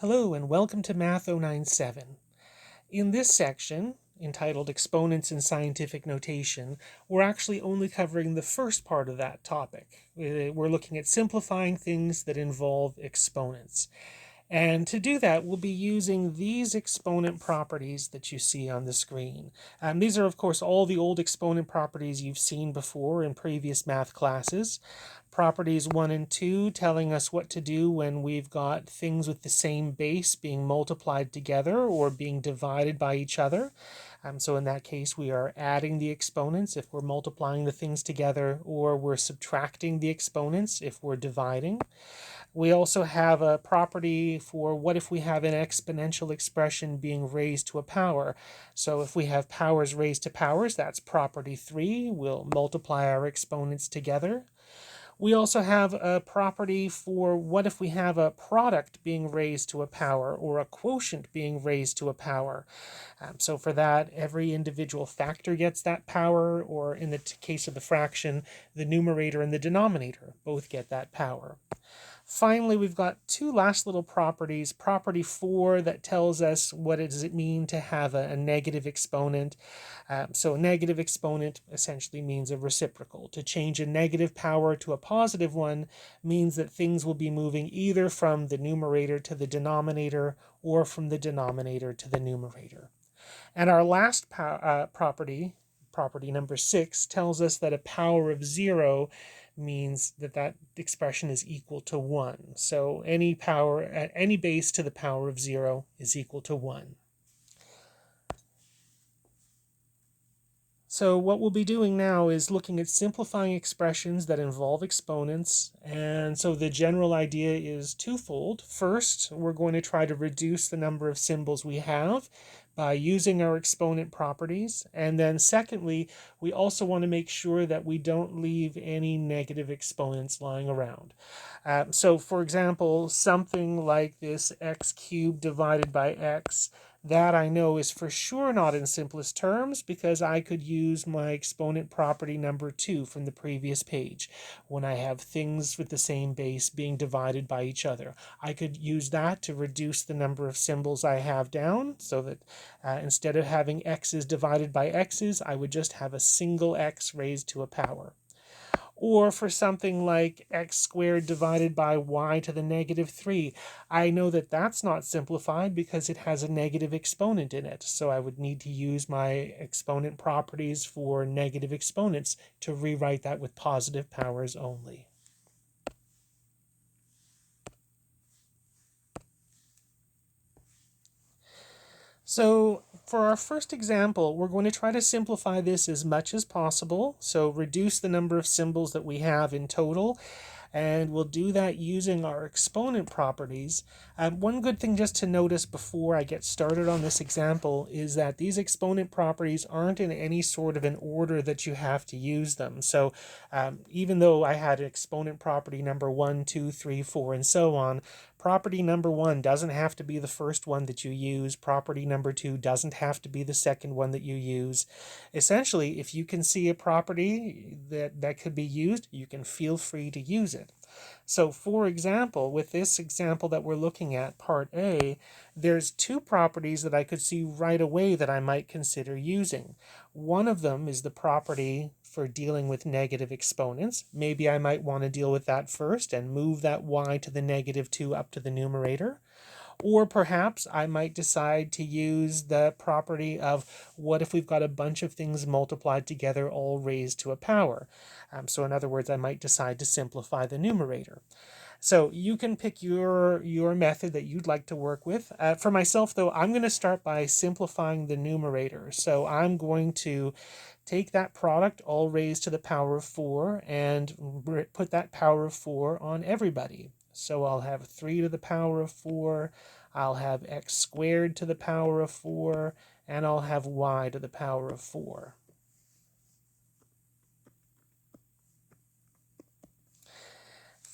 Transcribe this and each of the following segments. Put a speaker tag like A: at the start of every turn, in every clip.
A: Hello and welcome to Math 097. In this section, entitled Exponents in Scientific Notation, we're actually only covering the first part of that topic. We're looking at simplifying things that involve exponents. And to do that, we'll be using these exponent properties that you see on the screen. These are, of course, all the old exponent properties you've seen before in previous math classes. Properties 1 and 2 telling us what to do when we've got things with the same base being multiplied together or being divided by each other. So in that case, we are adding the exponents if we're multiplying the things together, or we're subtracting the exponents if we're dividing. We also have a property for what if we have an exponential expression being raised to a power. So if we have powers raised to powers, that's property 3. We'll multiply our exponents together. We also have a property for what if we have a product being raised to a power or a quotient being raised to a power. So for that, every individual factor gets that power, or in the case of the fraction, the numerator and the denominator both get that power. Finally, we've got two last little properties. Property 4 that tells us what does it mean to have a negative exponent. So a negative exponent essentially means a reciprocal. To change a negative power to a positive one means that things will be moving either from the numerator to the denominator or from the denominator to the numerator. And our last property, property number 6, tells us that a power of 0 means that that expression is equal to 1. So any power at any base to the power of 0 is equal to 1. So what we'll be doing now is looking at simplifying expressions that involve exponents. And so the general idea is twofold. First, we're going to try to reduce the number of symbols we have by using our exponent properties. And then secondly, we also want to make sure that we don't leave any negative exponents lying around. So for example, something like this x cubed divided by x, that I know is for sure not in simplest terms, because I could use my exponent property number 2 from the previous page when I have things with the same base being divided by each other. I could use that to reduce the number of symbols I have down, so that instead of having x's divided by x's, I would just have a single x raised to a power. Or for something like x squared divided by y to the negative 3. I know that that's not simplified because it has a negative exponent in it. So I would need to use my exponent properties for negative exponents to rewrite that with positive powers only. So for our first example, we're going to try to simplify this as much as possible. So reduce the number of symbols that we have in total. And we'll do that using our exponent properties. One good thing just to notice before I get started on this example is that these exponent properties aren't in any sort of an order that you have to use them. So even though I had exponent property number 1, 2, 3, 4, and so on, property number 1 doesn't have to be the first one that you use. Property number 2 doesn't have to be the second one that you use. Essentially, if you can see a property that could be used, you can feel free to use it. So for example, with this example that we're looking at, part A, there's two properties that I could see right away that I might consider using. One of them is the property for dealing with negative exponents. Maybe I might want to deal with that first and move that y to the negative 2 up to the numerator. Or perhaps I might decide to use the property of what if we've got a bunch of things multiplied together all raised to a power. So in other words, I might decide to simplify the numerator. So you can pick your method that you'd like to work with. For myself, though, I'm going to start by simplifying the numerator. So I'm going to take that product, all raised to the power of 4, and put that power of 4 on everybody. So I'll have 3 to the power of 4, I'll have x squared to the power of 4, and I'll have y to the power of 4.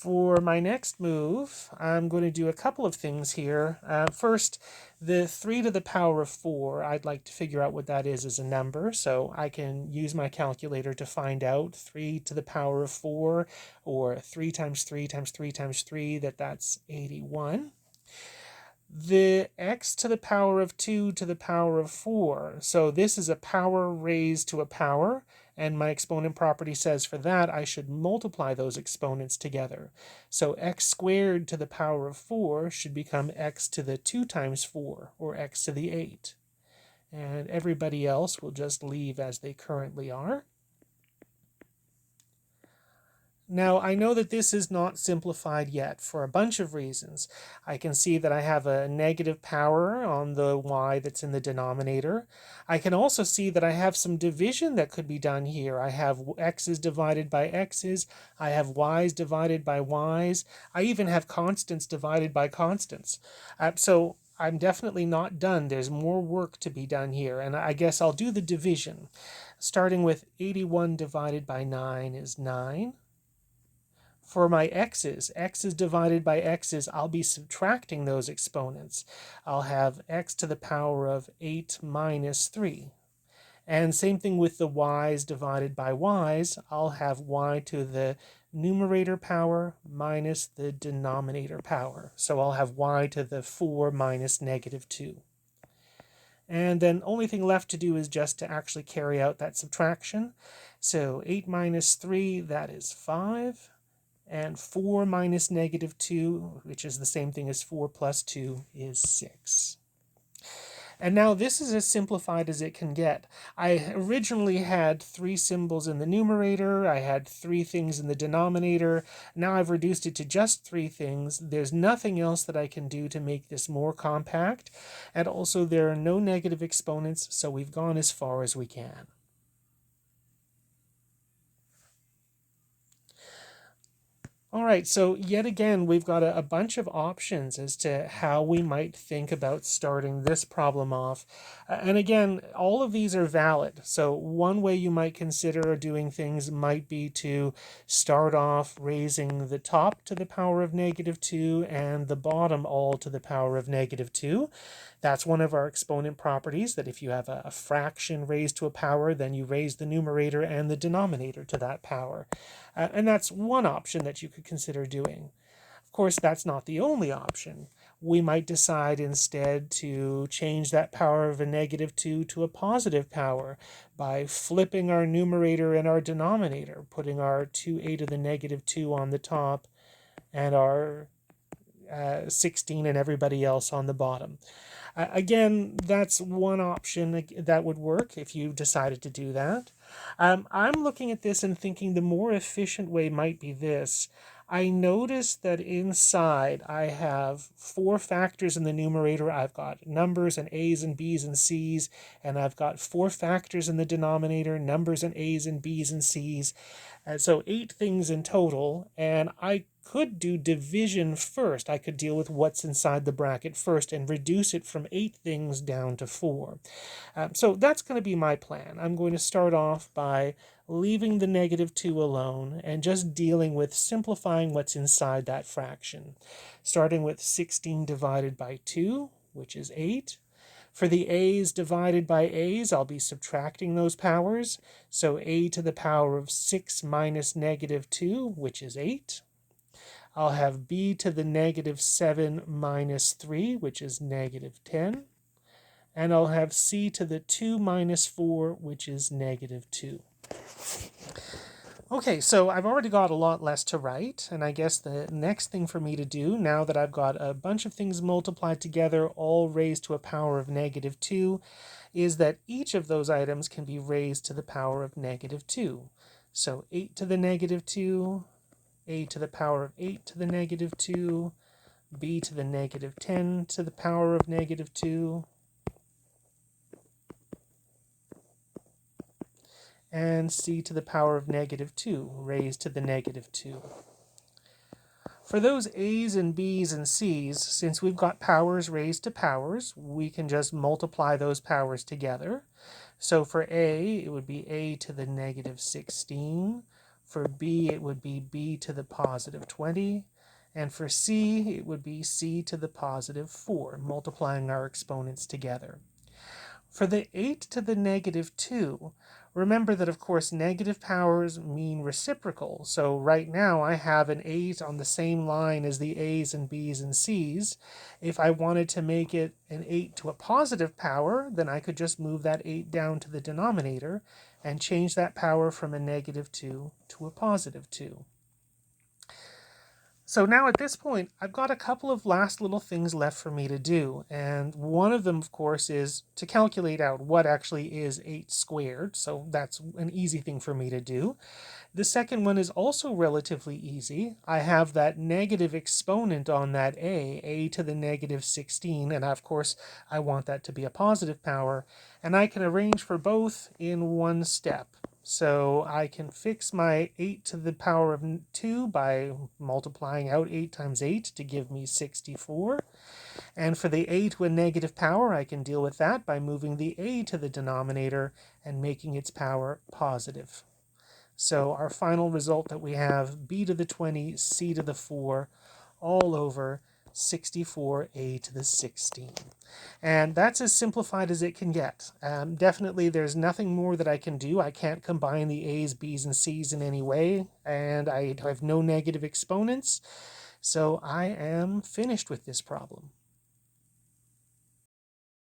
A: For my next move, I'm going to do a couple of things here. First, the 3 to the power of 4, I'd like to figure out what that is as a number. So I can use my calculator to find out 3 to the power of 4, or 3 times 3 times 3 times 3, that's 81. the x to the power of 2 to the power of 4. So this is a power raised to a power, and my exponent property says for that I should multiply those exponents together. So x squared to the power of 4 should become x to the 2 times 4, or x to the 8. And everybody else will just leave as they currently are. Now, I know that this is not simplified yet for a bunch of reasons. I can see that I have a negative power on the y that's in the denominator. I can also see that I have some division that could be done here. I have x's divided by x's. I have y's divided by y's. I even have constants divided by constants. So I'm definitely not done. There's more work to be done here, and I guess I'll do the division. Starting with 81 divided by 9 is 9. For my x's divided by x's, I'll be subtracting those exponents. I'll have x to the power of 8 minus 3. And same thing with the y's divided by y's, I'll have y to the numerator power minus the denominator power. So I'll have y to the 4 minus negative 2. And then only thing left to do is just to actually carry out that subtraction. So 8 minus 3, that is 5. And 4 minus negative 2, which is the same thing as 4 plus 2, is 6. And now this is as simplified as it can get. I originally had 3 symbols in the numerator, I had 3 things in the denominator. Now I've reduced it to just 3 things. There's nothing else that I can do to make this more compact. And also there are no negative exponents, so we've gone as far as we can. All right, so yet again, we've got a bunch of options as to how we might think about starting this problem off. And again, all of these are valid. So one way you might consider doing things might be to start off raising the top to the power of negative 2 and the bottom all to the power of negative 2. That's one of our exponent properties, that if you have a fraction raised to a power, then you raise the numerator and the denominator to that power. And that's one option that you could consider doing. Of course, that's not the only option. We might decide instead to change that power of a negative 2 to a positive power by flipping our numerator and our denominator, putting our 2a to the negative 2 on the top and our 16 and everybody else on the bottom. Again, that's one option that would work if you decided to do that. I'm looking at this and thinking the more efficient way might be this. I noticed that inside I have 4 factors in the numerator. I've got numbers and A's and B's and C's, and I've got 4 factors in the denominator, numbers and A's and B's and C's. And so 8 things in total, and I could do division first. I could deal with what's inside the bracket first and reduce it from 8 things down to 4. So that's going to be my plan. I'm going to start off by leaving the negative 2 alone and just dealing with simplifying what's inside that fraction. Starting with 16 divided by 2, which is 8. For the a's divided by a's, I'll be subtracting those powers. So a to the power of 6 minus negative 2, which is 8. I'll have b to the negative 7 minus 3, which is negative 10. And I'll have c to the 2 minus 4, which is negative 2. Okay, so I've already got a lot less to write, and I guess the next thing for me to do, now that I've got a bunch of things multiplied together, all raised to a power of negative 2, is that each of those items can be raised to the power of negative 2. So 8 to the negative 2, a to the power of 8 to the negative 2, b to the negative 10 to the power of negative 2, and c to the power of negative 2 raised to the negative 2. For those a's and b's and c's, since we've got powers raised to powers, we can just multiply those powers together. So for a, it would be a to the negative 16. For b, it would be b to the positive 20. And for c, it would be c to the positive 4, multiplying our exponents together. For the 8 to the negative 2, remember that of course negative powers mean reciprocal. So right now I have an 8 on the same line as the a's and b's and c's. If I wanted to make it an 8 to a positive power, then I could just move that 8 down to the denominator and change that power from a negative 2 to a positive 2. So now at this point, I've got a couple of last little things left for me to do. And one of them, of course, is to calculate out what actually is 8 squared. So that's an easy thing for me to do. The second one is also relatively easy. I have that negative exponent on that a to the negative 16. And of course, I want that to be a positive power. And I can arrange for both in one step. So I can fix my 8 to the power of 2 by multiplying out 8 times 8 to give me 64. And for the a to a negative power, I can deal with that by moving the a to the denominator and making its power positive. So our final result that we have, b to the 20, c to the 4, all over 64a to the 16. And that's as simplified as it can get. Definitely there's nothing more that I can do. I can't combine the a's, b's, and c's in any way, and I have no negative exponents. So I am finished with this problem.